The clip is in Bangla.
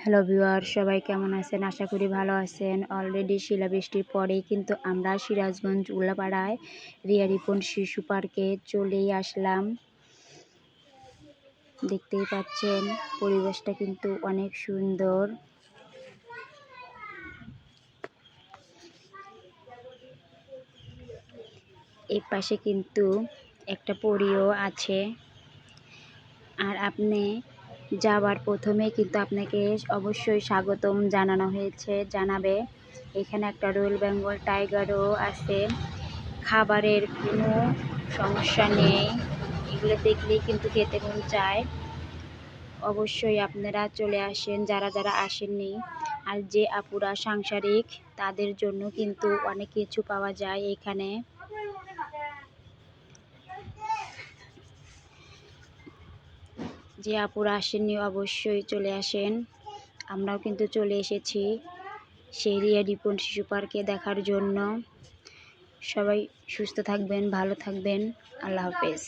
হ্যালো ভিউয়ার, সবাই কেমন আছেন? আশা করি ভালো আছেন। অলরেডি শিলাবৃষ্টির পরেই কিন্তু আমরা সিরাজগঞ্জ উল্লাপাড়ায় রিয়া রিপন শিশু পার্কে চলেই আসলাম। দেখতেই পাচ্ছেন পরিবেশটা কিন্তু অনেক সুন্দর। এই পাশে কিন্তু একটা পরীও আছে। আর আপনি যাওয়ার প্রথমে কিন্তু আপনাকে অবশ্যই স্বাগতম জানাবে। এখানে একটা রয়্যাল বেঙ্গল টাইগারও আছে। খাবারের কোনো সমস্যা নেই, এগুলো দেখলেই কিন্তু খেতে মন চায়। অবশ্যই আপনারা চলে আসেন যারা যারা আসেননি। আর যে আপুরা সাংসারিক তাদের জন্য কিন্তু অনেক কিছু পাওয়া যায় এখানে। যে আপুরা আসেননি অবশ্যই চলে আসেন। আমরাও কিন্তু চলে এসেছি সেই রিয়া রিপন শিশু পার্কে দেখার জন্য। সবাই সুস্থ থাকবেন, ভালো থাকবেন। আল্লাহ হাফেজ।